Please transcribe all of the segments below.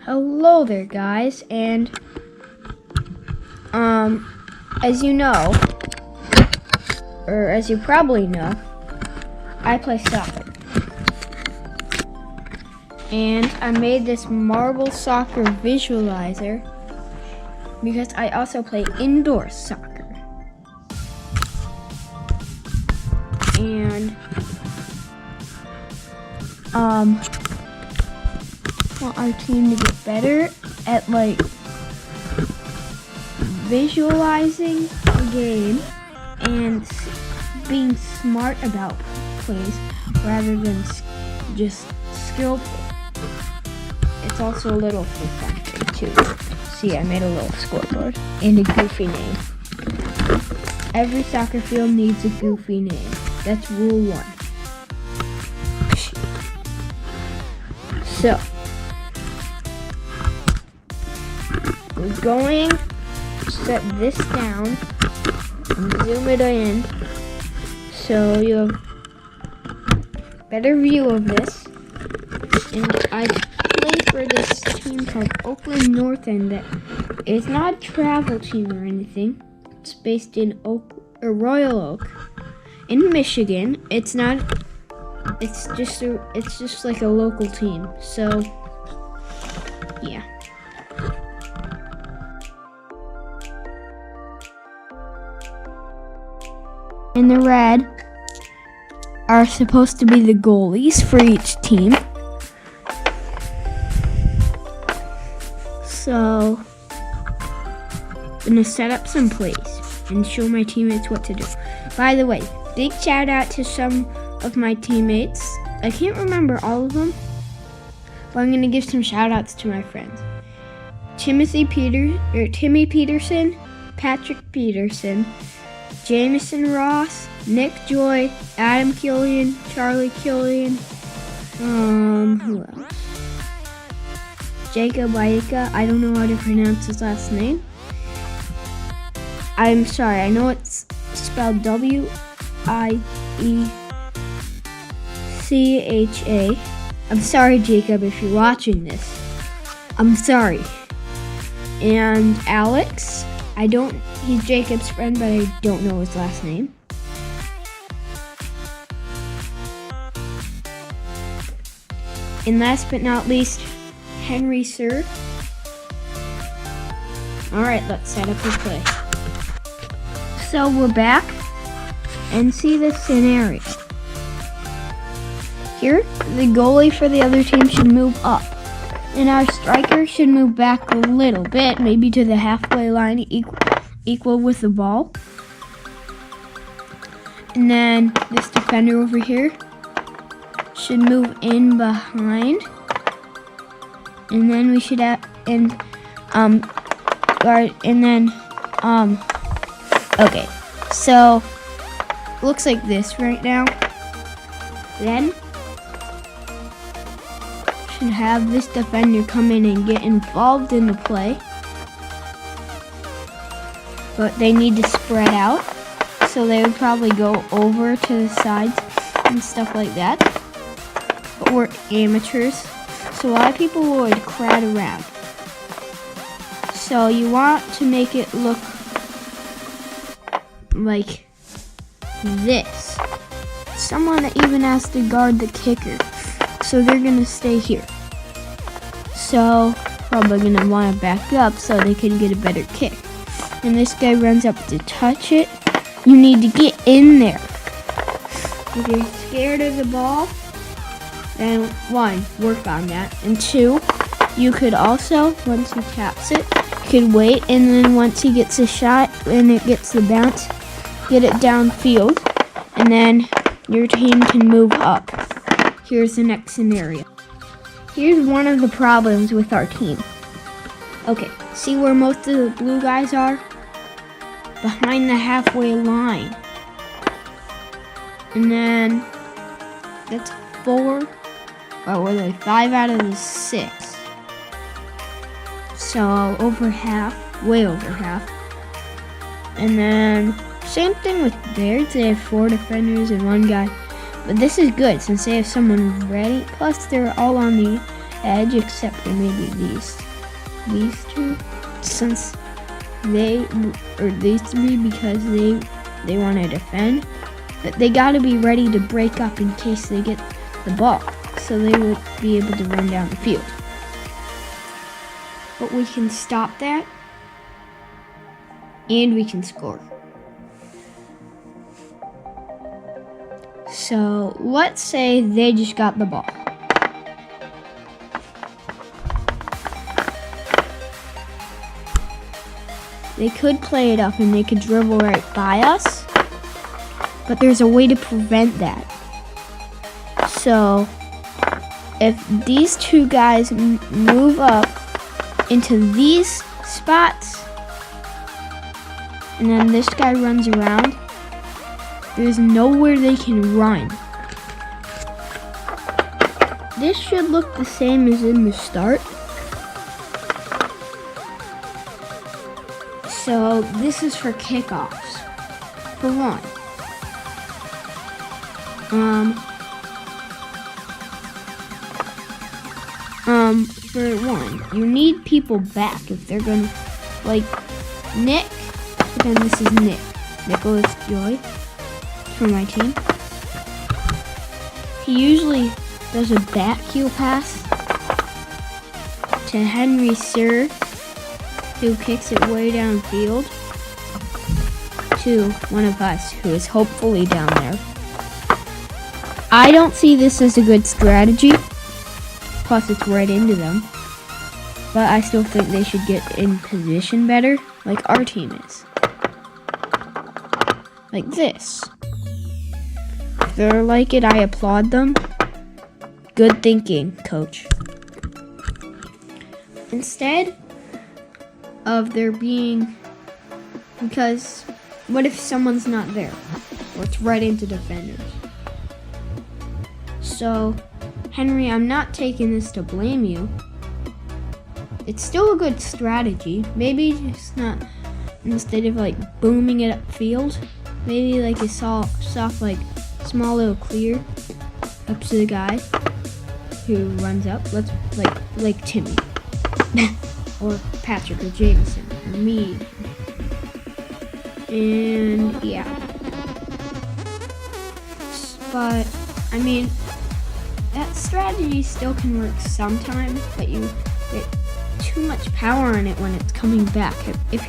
Hello there, guys, and as you know, or as you probably know, I play soccer. And I made this marble soccer visualizer because I also play indoor soccer. And want our team to get better at visualizing the game and being smart about plays rather than just skillful. It's also a little for fun too. See, I made a little scoreboard and a goofy name. Every soccer field needs a goofy name. That's rule 1. So, we're going to set this down and zoom it in so you have a better view of this. And I play for this team called Oakland North End that is not a travel team or anything. It's based in Royal Oak in Michigan. It's just like a local team. So, yeah. In the red are supposed to be the goalies for each team. So, I'm gonna set up some plays and show my teammates what to do. By the way, big shout out to some of my teammates. I can't remember all of them, but I'm gonna give some shout outs to my friends. Timmy Peterson, Patrick Peterson, Jameson Ross, Nick Joy, Adam Killian, Charlie Killian, who else? Jacob Aika, I don't know how to pronounce his last name. I'm sorry, I know it's spelled W-I-E-C-H-A. I'm sorry, Jacob, if you're watching this. I'm sorry. And Alex, he's Jacob's friend, but I don't know his last name. And last but not least, Henry Sir. Alright, let's set up his play. So we're back and see this scenario. Here, the goalie for the other team should move up. And our striker should move back a little bit, maybe to the halfway line, equal with the ball. And then this defender over here should move in behind. And then we should have, okay, so looks like this right now. Then should have this defender come in and get involved in the play, but they need to spread out, so they would probably go over to the sides and stuff like that. But we're amateurs, so a lot of people would crowd around. So you want to make it look like this. Someone that even has to guard the kicker. So they're gonna stay here. So probably gonna want to back up so they can get a better kick. And this guy runs up to touch it. You need to get in there. If you're scared of the ball, then 1, work on that. And 2, you could also, once he taps it, you could wait, and then once he gets a shot and it gets the bounce, get it downfield, and then your team can move up. Here's the next scenario. Here's one of the problems with our team. Okay, see where most of the blue guys are? Behind the halfway line. And then that's 4, or were they 5 out of the 6? So over half, way over half. And then same thing with theirs. They have 4 defenders and 1 guy. But this is good since they have someone ready. Plus they're all on the edge, except for maybe these two, since or these three, because they want to defend. But they got to be ready to break up in case they get the ball, so they would be able to run down the field. But we can stop that, and we can score. So let's say they just got the ball. They could play it up and they could dribble right by us, but there's a way to prevent that. So if these two guys move up into these spots, and then this guy runs around, there's nowhere they can run. This should look the same as in the start. So this is for kickoffs, for one. For one, you need people back if they're gonna, like Nick. Then this is Nick, Nicholas Joy, from my team. He usually does a back heel pass to Henry Sir, who kicks it way downfield to one of us, who is hopefully down there. I don't see this as a good strategy. Plus, it's right into them. But I still think they should get in position better, like our team is. Like this. If they're like it, I applaud them. Good thinking, coach. Instead of there being, because what if someone's not there? Or it's right into defenders. So, Henry, I'm not taking this to blame you. It's still a good strategy. Maybe just not, instead of like booming it upfield, maybe like a soft like small little clear up to the guy who runs up. Let's like Timmy or Patrick or Jameson or me. And yeah. But I mean, that strategy still can work sometimes, but you get too much power on it when it's coming back. If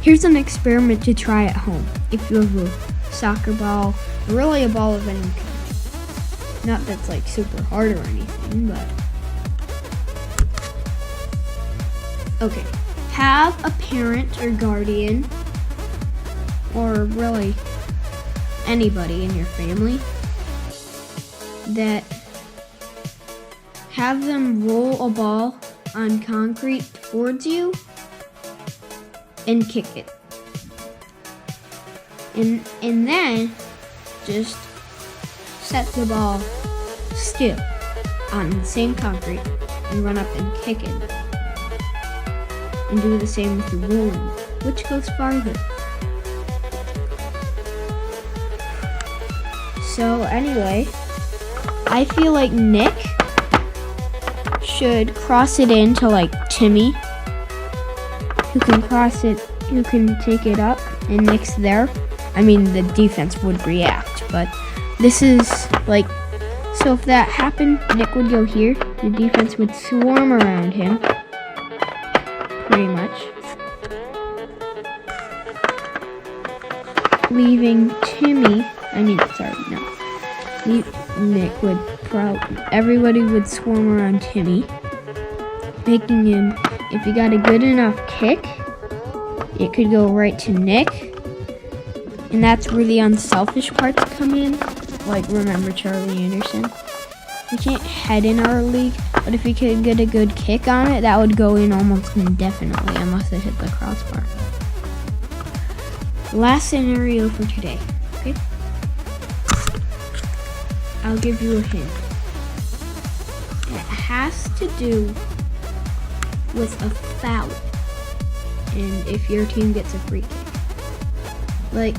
here's an experiment to try at home. If you have a soccer ball, really a ball of any kind. Not that's like super hard or anything, but okay. Have a parent or guardian, or really anybody in your family, that have them roll a ball on concrete towards you and kick it. And then just set the ball still on the same concrete and run up and kick it. And do the same with the rolling, which goes farther. So anyway, I feel like Nick should cross it into like Timmy, who can cross it, who can take it up, and Nick's there. I mean, the defense would react, but this is like, so if that happened, Nick would go here, the defense would swarm around him, pretty much, leaving Timmy, Nick would everybody would swarm around Timmy, making him, if he got a good enough kick, it could go right to Nick. And that's where the unselfish parts come in. Like, remember Charlie Anderson? We can't head in our league, but if we could get a good kick on it, that would go in almost indefinitely unless it hit the crossbar. Last scenario for today, okay? I'll give you a hint. It has to do with a foul, and if your team gets a free kick. Like,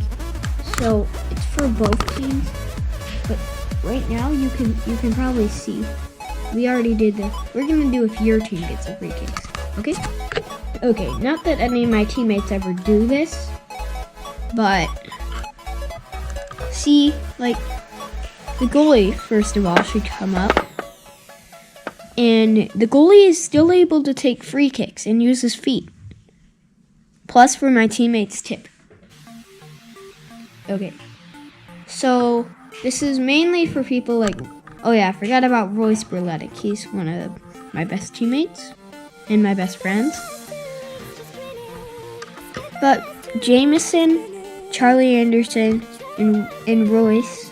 so it's for both teams, but right now you can probably see we already did this. We're gonna do if your team gets a free kick. Okay? Okay, not that any of my teammates ever do this, but see, like, the goalie, first of all, should come up. And the goalie is still able to take free kicks and use his feet. Plus for my teammates' tip. Okay. So, this is mainly for people like... Oh yeah, I forgot about Royce Berletic. He's one of my best teammates and my best friends. But Jameson, Charlie Anderson, and Royce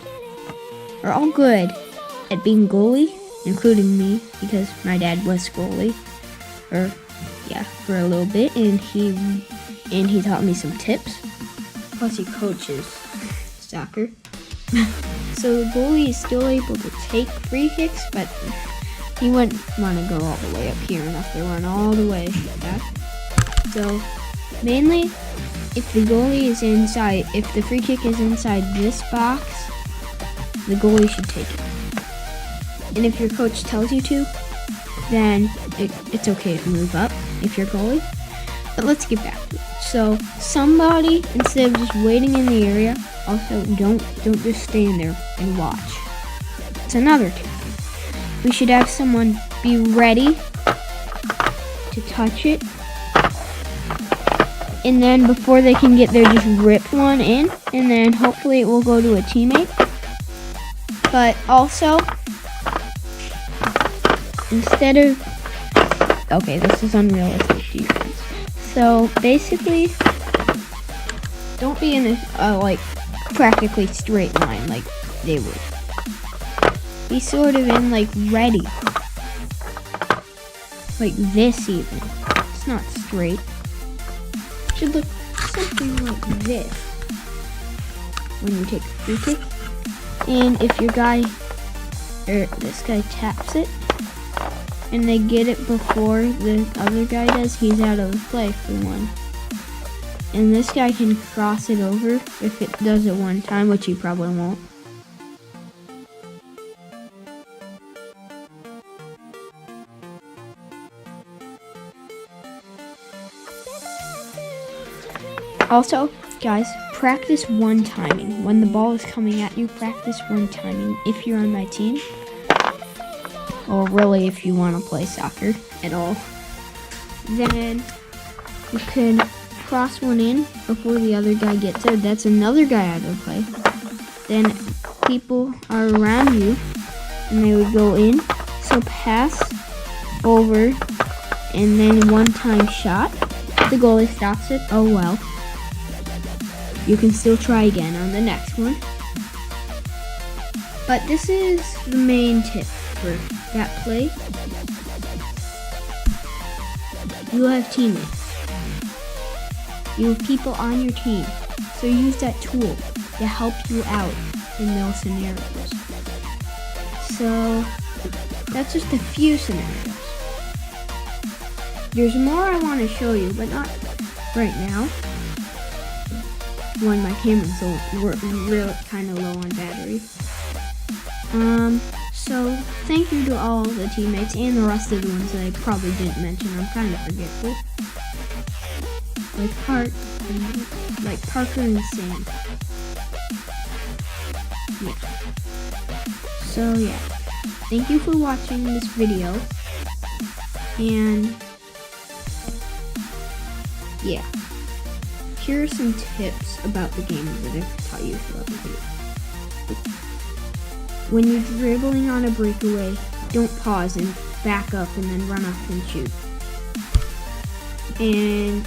are all good at being goalie, including me, because my dad was goalie, for a little bit, and he taught me some tips. Plus, he coaches soccer. So the goalie is still able to take free kicks, but he wouldn't want to go all the way up here and have to run all the way back. So mainly, if the goalie is inside, if the free kick is inside this box, the goalie should take it. And if your coach tells you to, then it's okay to move up if you're goalie. But let's get back to it. So somebody, instead of just waiting in the area, also don't just stand there and watch. It's another tip. We should have someone be ready to touch it. And then before they can get there, just rip one in. And then hopefully it will go to a teammate. But also, instead of... Okay, this is unrealistic defense. So basically, don't be in a like practically straight line like they would. Be sort of in like ready. Like this even. It's not straight. It should look something like this when you take a free kick. And if your guy, or this guy taps it, and they get it before the other guy does, he's out of the play for one. And this guy can cross it over if it does it one time, which he probably won't. Also, guys, practice one timing. When the ball is coming at you, practice one timing if you're on my team. Or really if you want to play soccer at all. Then you can cross one in before the other guy gets there. That's another guy out of play. Then people are around you and they would go in. So pass over and then one-time shot. The goalie stops it. Oh well. You can still try again on the next one. But this is the main tip for that play. You have teammates. You have people on your team. So use that tool to help you out in those scenarios. So that's just a few scenarios. There's more I want to show you, but not right now. When my camera's really kind of low on battery. So thank you to all the teammates and the rest of the ones that I probably didn't mention. I'm kind of forgetful. Like Parker and Sam. Yeah. So yeah. Thank you for watching this video. And yeah. Here are some tips about the game that I've taught you throughout the video. When you're dribbling on a breakaway, don't pause and back up and then run up and shoot. And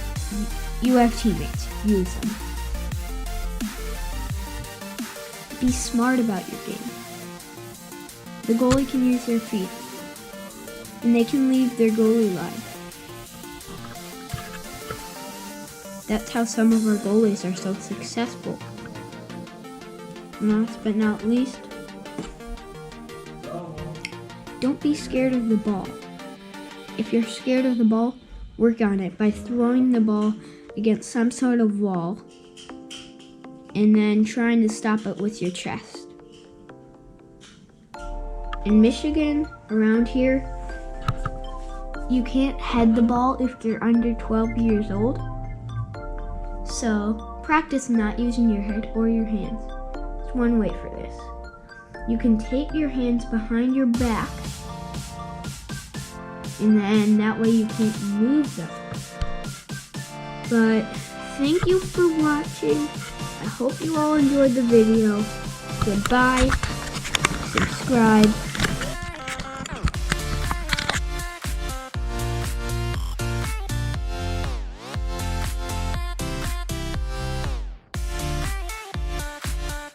you have teammates. Use them. Be smart about your game. The goalie can use their feet. And they can leave their goalie line. That's how some of our goalies are so successful. Last but not least, don't be scared of the ball. If you're scared of the ball, work on it by throwing the ball against some sort of wall and then trying to stop it with your chest. In Michigan, around here. You can't head the ball if you're under 12 years old. So practice not using your head or your hands. There's one way for this. You can take your hands behind your back in the end, that way you can't move them. But thank you for watching. I hope you all enjoyed the video. Goodbye. Subscribe.